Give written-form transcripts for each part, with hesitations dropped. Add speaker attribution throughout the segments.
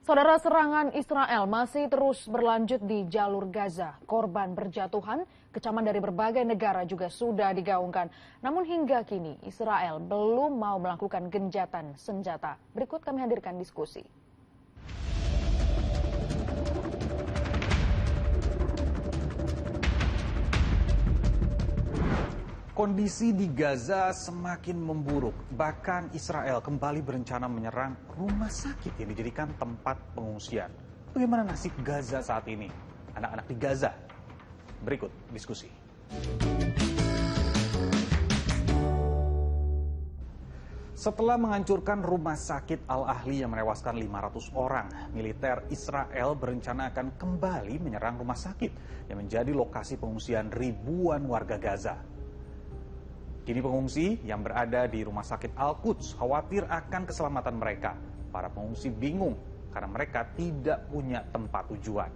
Speaker 1: Saudara, serangan Israel masih terus berlanjut di jalur Gaza. Korban berjatuhan, kecaman dari berbagai negara juga sudah digaungkan. Namun hingga kini Israel belum mau melakukan gencatan senjata. Berikut kami hadirkan diskusi.
Speaker 2: Kondisi di Gaza semakin memburuk. Bahkan Israel kembali berencana menyerang rumah sakit yang dijadikan tempat pengungsian. Bagaimana nasib Gaza saat ini? Anak-anak di Gaza. Berikut diskusi. Setelah menghancurkan rumah sakit Al-Ahli yang menewaskan 500 orang, militer Israel berencana akan kembali menyerang rumah sakit yang menjadi lokasi pengungsian ribuan warga Gaza. Kini pengungsi yang berada di rumah sakit Al-Quds khawatir akan keselamatan mereka. Para pengungsi bingung karena mereka tidak punya tempat tujuan.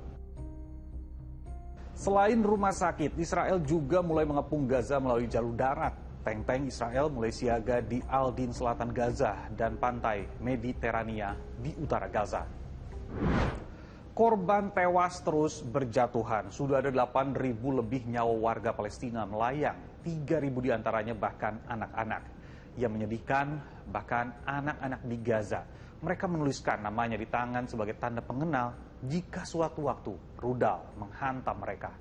Speaker 2: Selain rumah sakit, Israel juga mulai mengepung Gaza melalui jalur darat. Tank-tank Israel mulai siaga di Al-Din selatan Gaza dan pantai Mediterania di utara Gaza. Korban tewas terus berjatuhan. Sudah ada 8.000 lebih nyawa warga Palestina melayang. 3.000 diantaranya bahkan anak-anak. Yang menyedihkan, bahkan anak-anak di Gaza. Mereka menuliskan namanya di tangan sebagai tanda pengenal jika suatu waktu rudal menghantam mereka.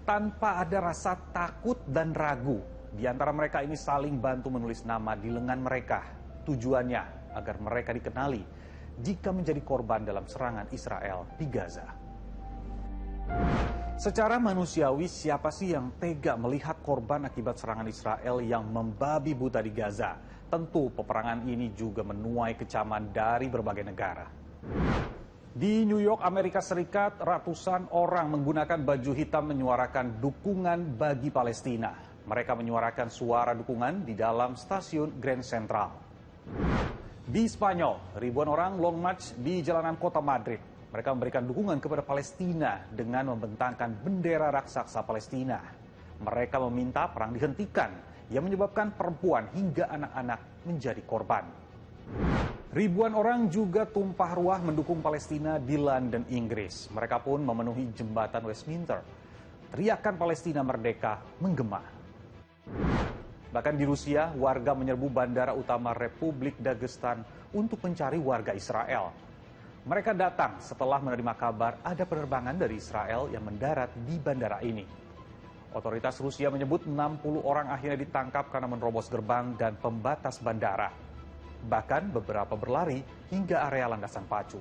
Speaker 2: Tanpa ada rasa takut dan ragu, di antara mereka ini saling bantu menulis nama di lengan mereka. Tujuannya agar mereka dikenali jika menjadi korban dalam serangan Israel di Gaza. Secara manusiawi, siapa sih yang tega melihat korban akibat serangan Israel yang membabi buta di Gaza? Tentu peperangan ini juga menuai kecaman dari berbagai negara. Di New York, Amerika Serikat, ratusan orang menggunakan baju hitam menyuarakan dukungan bagi Palestina. Mereka menyuarakan suara dukungan di dalam stasiun Grand Central. Di Spanyol, ribuan orang long march di jalanan kota Madrid. Mereka memberikan dukungan kepada Palestina dengan membentangkan bendera raksasa Palestina. Mereka meminta perang dihentikan yang menyebabkan perempuan hingga anak-anak menjadi korban. Ribuan orang juga tumpah ruah mendukung Palestina di London, Inggris. Mereka pun memenuhi jembatan Westminster. Teriakan Palestina merdeka menggema. Bahkan di Rusia, warga menyerbu bandara utama Republik Dagestan untuk mencari warga Israel. Mereka datang setelah menerima kabar ada penerbangan dari Israel yang mendarat di bandara ini. Otoritas Rusia menyebut 60 orang akhirnya ditangkap karena menerobos gerbang dan pembatas bandara. Bahkan beberapa berlari hingga area landasan pacu.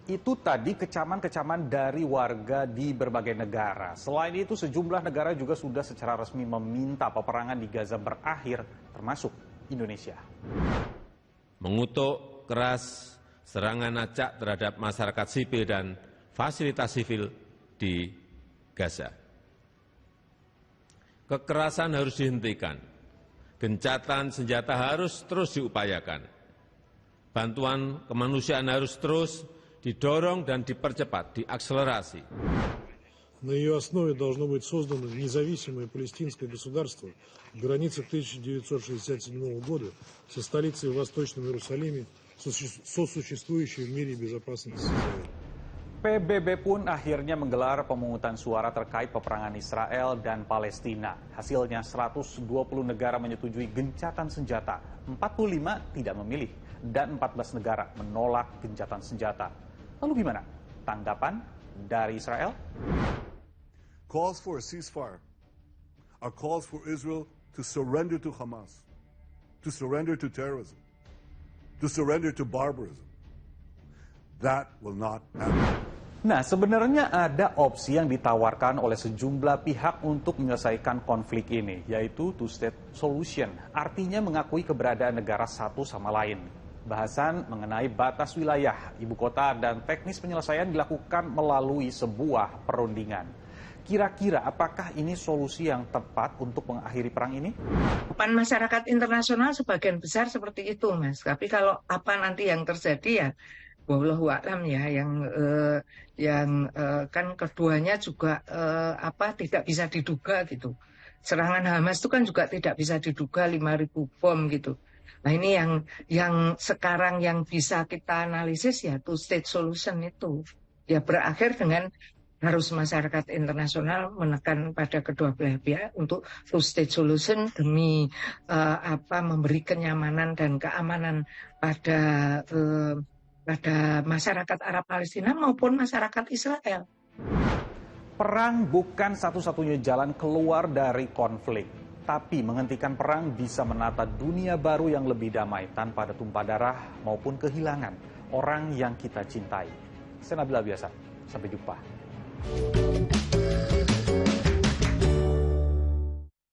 Speaker 2: Itu tadi kecaman-kecaman dari warga di berbagai negara. Selain itu, sejumlah negara juga sudah secara resmi meminta peperangan di Gaza berakhir, termasuk Indonesia.
Speaker 3: Mengutuk keras serangan acak terhadap masyarakat sipil dan fasilitas sivil di Gaza. Kekerasan harus dihentikan. Gencatan senjata harus terus diupayakan. Bantuan kemanusiaan harus terus didorong dan dipercepat, diakselerasi.
Speaker 4: На ее основе должно быть создано независимое палестинское государство в границах 1967 года со столицей в Восточном Иерусалиме, сосуществующей в мире безопасности Израиля.
Speaker 2: PBB pun akhirnya menggelar pemungutan suara terkait peperangan Israel dan Palestina. Hasilnya 120 negara menyetujui gencatan senjata, 45 tidak memilih, dan 14 negara menolak gencatan senjata. Lalu gimana tanggapan dari Israel?
Speaker 5: Calls for a ceasefire are calls for Israel to surrender to Hamas, to surrender to terrorism, to surrender to barbarism. That will not happen.
Speaker 2: Nah, sebenarnya ada opsi yang ditawarkan oleh sejumlah pihak untuk menyelesaikan konflik ini, yaitu two-state solution, artinya mengakui keberadaan negara satu sama lain. Bahasan mengenai batas wilayah, ibu kota, dan teknis penyelesaian dilakukan melalui sebuah perundingan. Kira-kira apakah ini solusi yang tepat untuk mengakhiri perang ini?
Speaker 6: Pan masyarakat internasional sebagian besar seperti itu, Mas. Tapi kalau apa nanti yang terjadi ya, wallahu a'lam ya, yang kan keduanya juga tidak bisa diduga gitu. Serangan Hamas itu kan juga tidak bisa diduga 5.000 bom gitu. Nah ini yang sekarang yang bisa kita analisis ya two state solution itu. Ya berakhir dengan harus masyarakat internasional menekan pada kedua belah pihak untuk two state solution demi memberi kenyamanan dan keamanan pada masyarakat Arab Palestina maupun masyarakat Israel.
Speaker 2: Perang bukan satu-satunya jalan keluar dari konflik, tapi menghentikan perang bisa menata dunia baru yang lebih damai tanpa ada tumpah darah maupun kehilangan orang yang kita cintai. Saya Nabila Biasa, sampai jumpa.